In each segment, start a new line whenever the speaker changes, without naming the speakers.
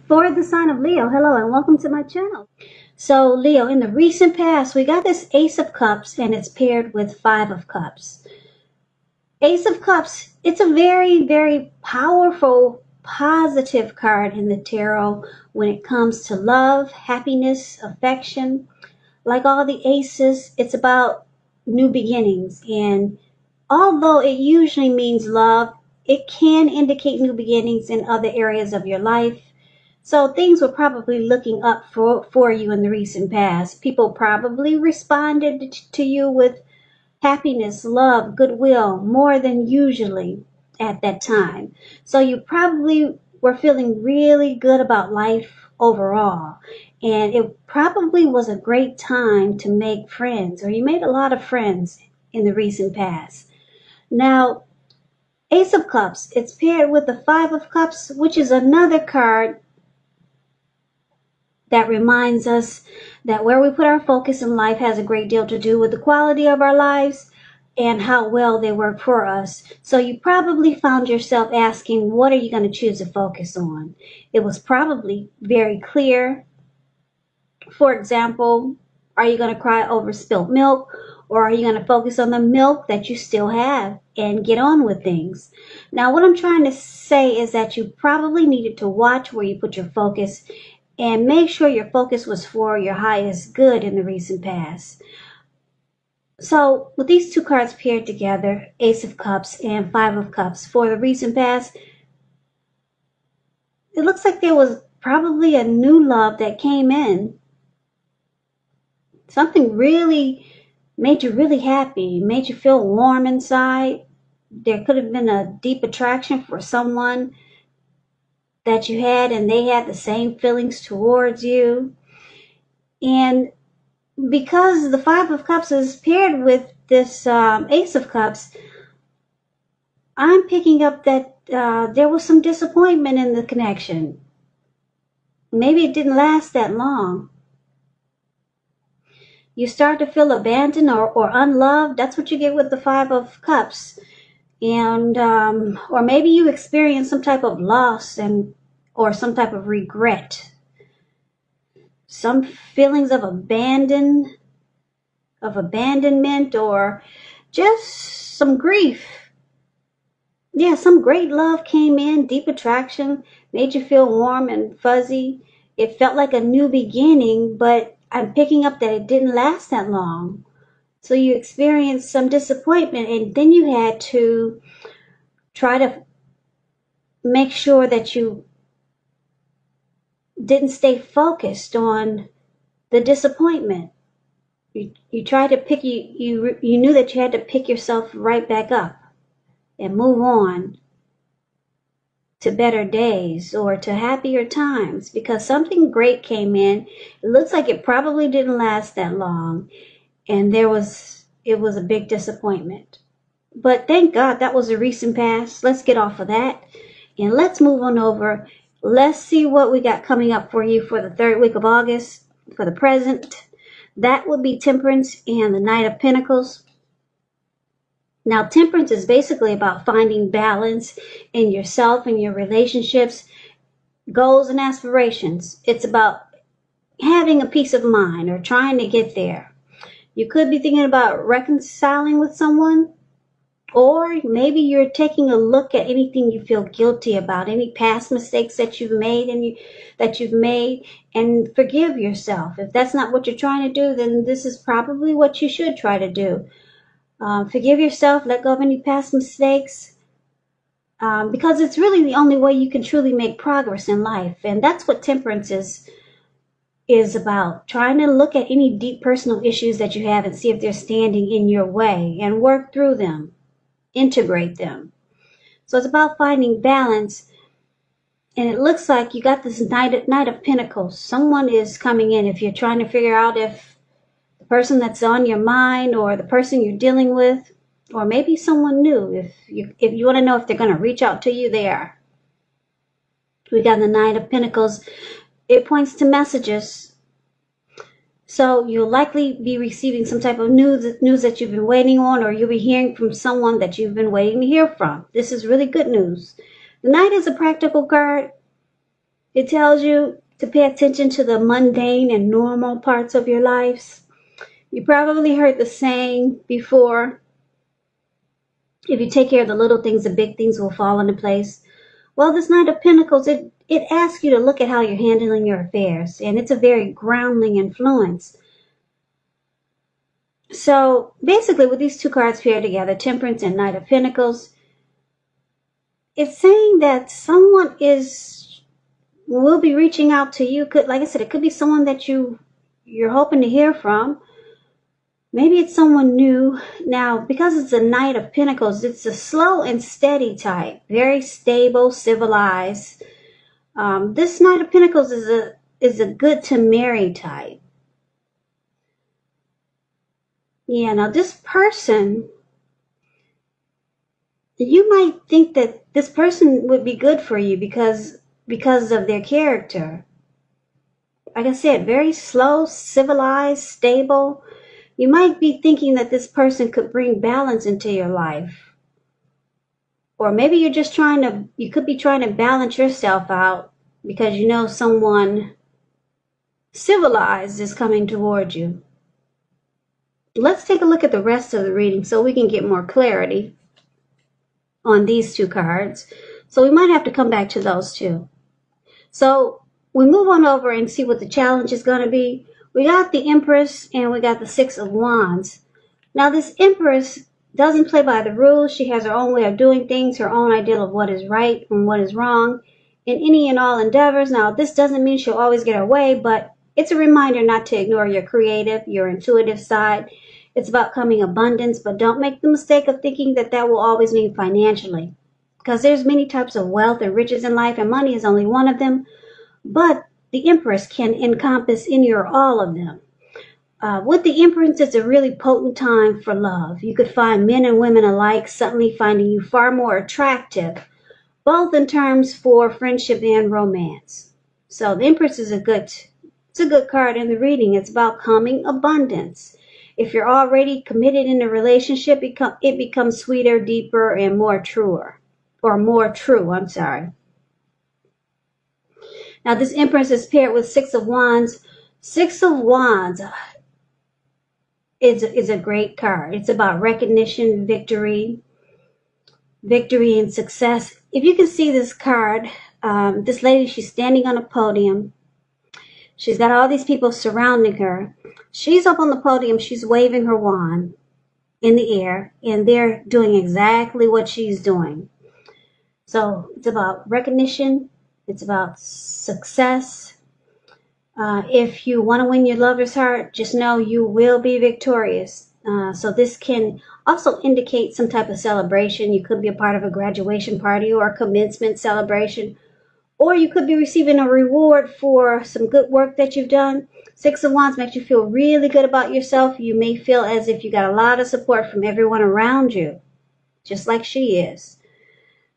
For the sign of Leo, hello and welcome to my channel. So Leo, in the recent past, we got this Ace of Cups and it's paired with Five of Cups. Ace of Cups, it's a very, very powerful, positive card in the tarot when it comes to love, happiness, affection. Like all the aces, it's about new beginnings. And although it usually means love, it can indicate new beginnings in other areas of your life. So things were probably looking up for you in the recent past. People probably responded to you with happiness, love, goodwill, more than usually at that time. So you probably were feeling really good about life overall. And it probably was a great time to make friends, or you made a lot of friends in the recent past. Now, Ace of Cups, it's paired with the Five of Cups, which is another card that reminds us that where we put our focus in life has a great deal to do with the quality of our lives and how well they work for us. So you probably found yourself asking, what are you going to choose to focus on? It was probably very clear. For example, are you going to cry over spilt milk, or are you going to focus on the milk that you still have and get on with things? Now, what I'm trying to say is that you probably needed to watch where you put your focus and make sure your focus was for your highest good in the recent past. So with these two cards paired together, Ace of Cups and Five of Cups, for the recent past, it looks like there was probably a new love that came in. Something really made you really happy, made you feel warm inside. There could have been a deep attraction for someone that you had, and they had the same feelings towards you. And because the Five of Cups is paired with this Ace of Cups, I'm picking up that there was some disappointment in the connection. Maybe it didn't last that long. You start to feel abandoned or unloved. That's what you get with the Five of Cups. And or maybe you experience some type of loss or some type of regret, some feelings of abandonment, or just some grief. Yeah, some great love came in, deep attraction, made you feel warm and fuzzy. It felt like a new beginning, but I'm picking up that it didn't last that long. So you experienced some disappointment, and then you had to try to make sure that you didn't stay focused on the disappointment. You tried to pick, you knew that you had to pick yourself right back up and move on to better days or to happier times, because something great came in. It looks like it probably didn't last that long, and it was a big disappointment. But thank God that was a recent past. Let's get off of that and let's move on over. Let's see what we got coming up for you for the third week of August for the present. That would be Temperance and the Knight of Pentacles. Now, Temperance is basically about finding balance in yourself and your relationships, goals and aspirations. It's about having a peace of mind or trying to get there. You could be thinking about reconciling with someone, or maybe you're taking a look at anything you feel guilty about, any past mistakes that you've made and forgive yourself. If that's not what you're trying to do, then this is probably what you should try to do. Forgive yourself, let go of any past mistakes, because it's really the only way you can truly make progress in life. And that's what Temperance is about, trying to look at any deep personal issues that you have and see if they're standing in your way and work through them, integrate them. So it's about finding balance. And it looks like you got this Knight of Pentacles. Someone is coming in. If you're trying to figure out if the person that's on your mind or the person you're dealing with, or maybe someone new, if you want to know if they're going to reach out to you, they are. We got the Knight of Pentacles. It points to messages. So you'll likely be receiving some type of news that you've been waiting on, or you'll be hearing from someone that you've been waiting to hear from. This is really good news. The Knight is a practical card. It tells you to pay attention to the mundane and normal parts of your lives. You probably heard the saying before, if you take care of the little things, the big things will fall into place. Well, this Knight of Pentacles, it asks you to look at how you're handling your affairs, and it's a very grounding influence. So basically, with these two cards paired together, Temperance and Knight of Pentacles, it's saying that someone will be reaching out to you. Like I said, it could be someone that you're hoping to hear from. Maybe it's someone new. Now, because it's a Knight of Pentacles, it's a slow and steady type, very stable, civilized. This Knight of Pentacles is a good to marry type. Yeah, now this person, you might think that this person would be good for you because of their character. Like I said, very slow, civilized, stable. You might be thinking that this person could bring balance into your life. Or maybe you could be trying to balance yourself out because you know someone civilized is coming toward you. Let's take a look at the rest of the reading so we can get more clarity on these two cards. So we might have to come back to those too. So we move on over and see what the challenge is going to be. We got the Empress and we got the Six of Wands. Now this Empress doesn't play by the rules. She has her own way of doing things, her own idea of what is right and what is wrong in any and all endeavors. Now this doesn't mean she'll always get her way, but it's a reminder not to ignore your creative, your intuitive side. It's about coming abundance, but don't make the mistake of thinking that will always mean financially. Because there's many types of wealth and riches in life, and money is only one of them. But the Empress can encompass any or all of them. With the Empress, it's a really potent time for love. You could find men and women alike suddenly finding you far more attractive, both in terms for friendship and romance. So the Empress is a good card in the reading. It's about coming abundance. If you're already committed in a relationship, it becomes sweeter, deeper, and more true. I'm sorry. Now this Empress is paired with Six of Wands. Six of Wands is a great card. It's about recognition, victory and success. If you can see this card, this lady, she's standing on a podium. She's got all these people surrounding her. She's up on the podium. She's waving her wand in the air, and they're doing exactly what she's doing. So it's about recognition. It's about success. If you want to win your lover's heart, just know you will be victorious. So this can also indicate some type of celebration. You could be a part of a graduation party or a commencement celebration, or you could be receiving a reward for some good work that you've done. Six of Wands makes you feel really good about yourself. You may feel as if you got a lot of support from everyone around you, just like she is.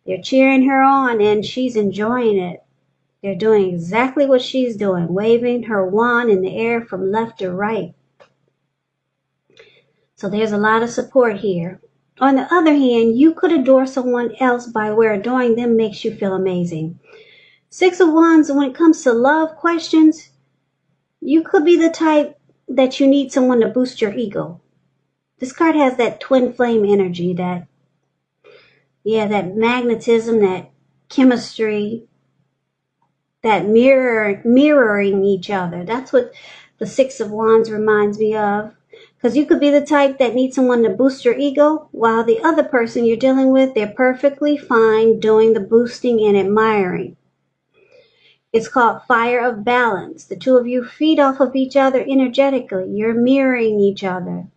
They're cheering her on and she's enjoying it. They're doing exactly what she's doing, waving her wand in the air from left to right. So there's a lot of support here. On the other hand, you could adore someone else by where adoring them makes you feel amazing. Six of Wands, when it comes to love questions, you could be the type that you need someone to boost your ego. This card has that twin flame energy, that magnetism, that chemistry, that mirroring each other. That's what the Six of Wands reminds me of. Because you could be the type that needs someone to boost your ego, while the other person you're dealing with, they're perfectly fine doing the boosting and admiring. It's called fire of balance. The two of you feed off of each other energetically. You're mirroring each other.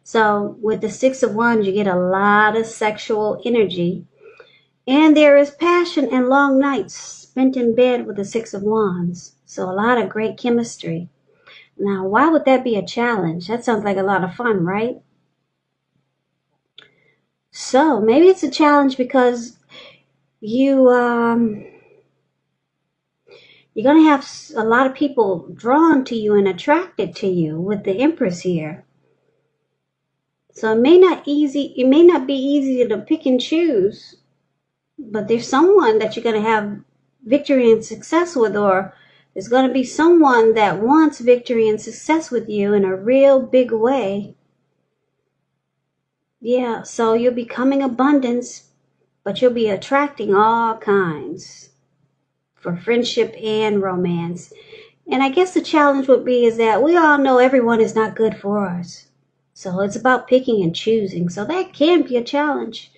So with the Six of Wands, you get a lot of sexual energy. And there is passion and long nights spent in bed with the Six of Wands. So a lot of great chemistry. Now, why would that be a challenge? That sounds like a lot of fun, right? So maybe it's a challenge because you're going to have a lot of people drawn to you and attracted to you with the Empress here. So it may not be easy to pick and choose But there's someone that you're going to have victory and success with, or there's going to be someone that wants victory and success with you in a real big way. Yeah, so you'll be coming abundance, but you'll be attracting all kinds for friendship and romance. And I guess the challenge would be is that we all know everyone is not good for us. So it's about picking and choosing. So that can be a challenge.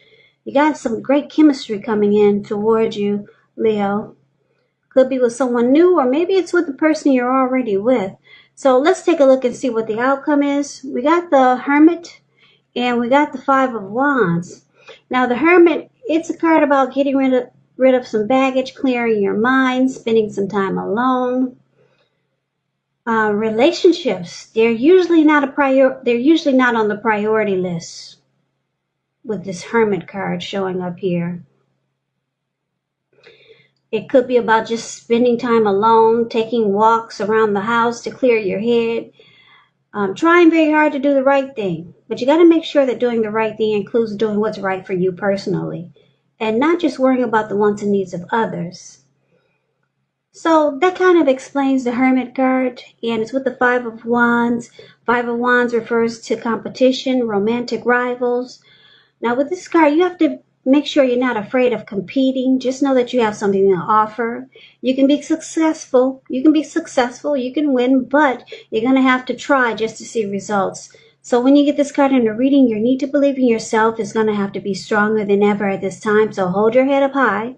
You got some great chemistry coming in towards you, Leo. Could be with someone new, or maybe it's with the person you're already with. So let's take a look and see what the outcome is. We got the Hermit and we got the Five of Wands. Now the Hermit, it's a card about getting rid of some baggage, clearing your mind, spending some time alone. Relationships, they're usually not on the priority list with this Hermit card showing up here. It could be about just spending time alone, taking walks around the house to clear your head, trying very hard to do the right thing. But you got to make sure that doing the right thing includes doing what's right for you personally, and not just worrying about the wants and needs of others. So that kind of explains the Hermit card, and it's with the Five of Wands. Five of Wands refers to competition, romantic rivals. Now with this card, you have to make sure you're not afraid of competing. Just know that you have something to offer. You can be successful. You can win, but you're going to have to try just to see results. So when you get this card in a reading, your need to believe in yourself is going to have to be stronger than ever at this time. So hold your head up high.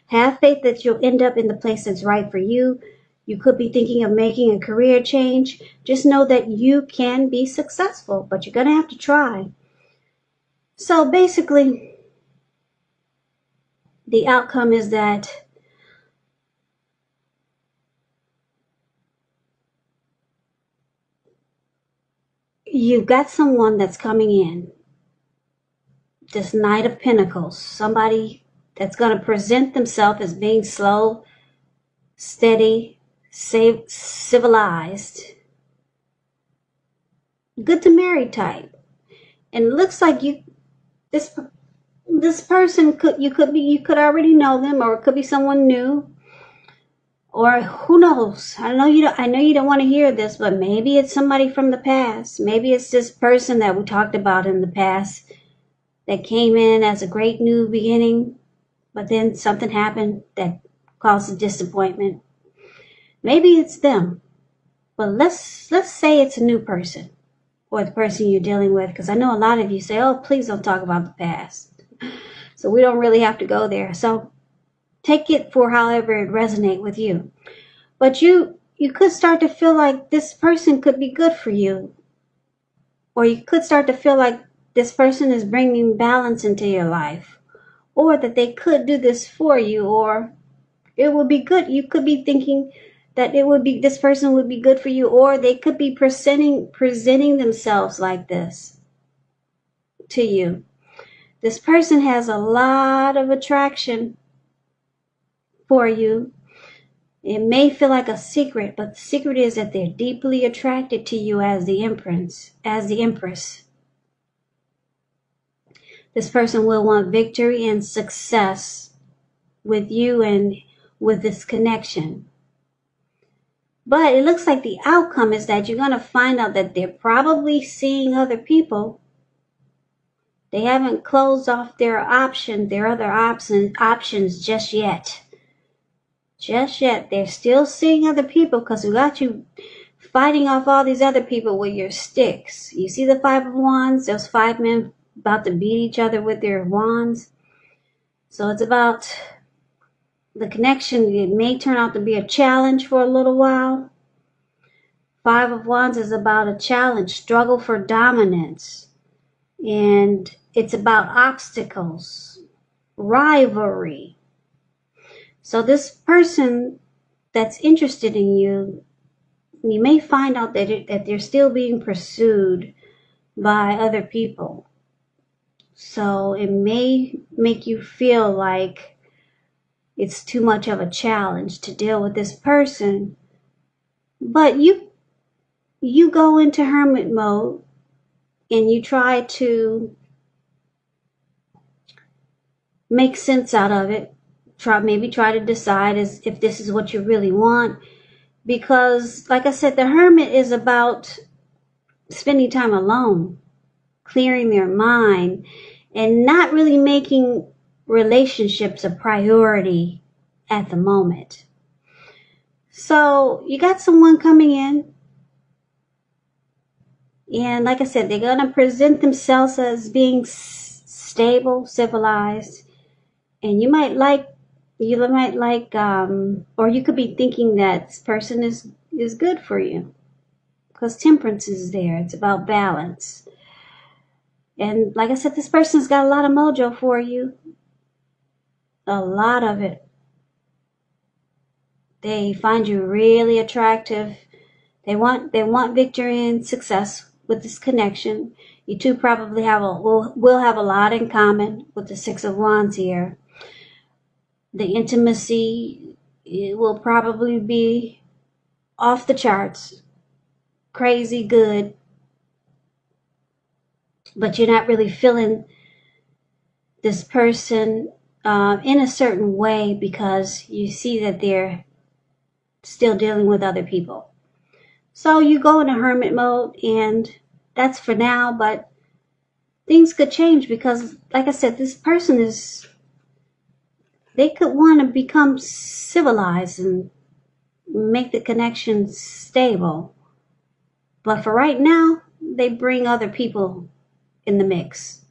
Have faith that you'll end up in the place that's right for you. You could be thinking of making a career change. Just know that you can be successful, but you're going to have to try. So basically, the outcome is that you've got someone that's coming in. This Knight of Pentacles, somebody that's going to present themselves as being slow, steady, civilized, good to marry type. And it looks like this person you could already know them, or it could be someone new, or who knows. I know you don't want to hear this, but maybe it's somebody from the past. Maybe it's this person that we talked about in the past that came in as a great new beginning, but then something happened that caused a disappointment. Maybe it's them, but let's say it's a new person, or the person you're dealing with, because I know a lot of you say, oh, please don't talk about the past. So we don't really have to go there. So take it for however it resonates with you. But you could start to feel like this person could be good for you, or you could start to feel like this person is bringing balance into your life, or that they could do this for you, or it would be good. You could be thinking that this person would be good for you, or they could be presenting themselves like this to you. This person has a lot of attraction for you. It may feel like a secret, but the secret is that they're deeply attracted to you as the Empress. This person will want victory and success with you and with this connection. But it looks like the outcome is that you're going to find out that they're probably seeing other people. They haven't closed off their other options just yet. Just yet. They're still seeing other people, because we got you fighting off all these other people with your sticks. You see the Five of Wands? Those five men about to beat each other with their wands. So it's about the connection. It may turn out to be a challenge for a little while. Five of Wands is about a challenge, struggle for dominance. And it's about obstacles, rivalry. So this person that's interested in you, you may find out that they're still being pursued by other people. So it may make you feel like it's too much of a challenge to deal with this person. But you go into hermit mode and you try to make sense out of it. Maybe try to decide if this is what you really want. Because, like I said, the Hermit is about spending time alone, clearing their mind, and not really making relationships a priority at the moment. So you got someone coming in, and like I said, they're going to present themselves as being stable, civilized, and you might like, or you could be thinking that this person is good for you, because Temperance is there. It's about balance. And like I said, this person's got a lot of mojo for you. A lot of it. They find you really attractive. They want victory and success with this connection. You two probably will have a lot in common with the Six of Wands here. The intimacy, it will probably be off the charts, crazy good, but you're not really feeling this person in a certain way because you see that they're still dealing with other people. So you go into hermit mode, and that's for now, but things could change because, like I said, this person they could want to become civilized and make the connection stable. But for right now, they bring other people in the mix,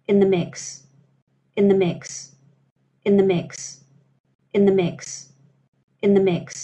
in the mix, in the mix, in the mix, in the mix, in the mix.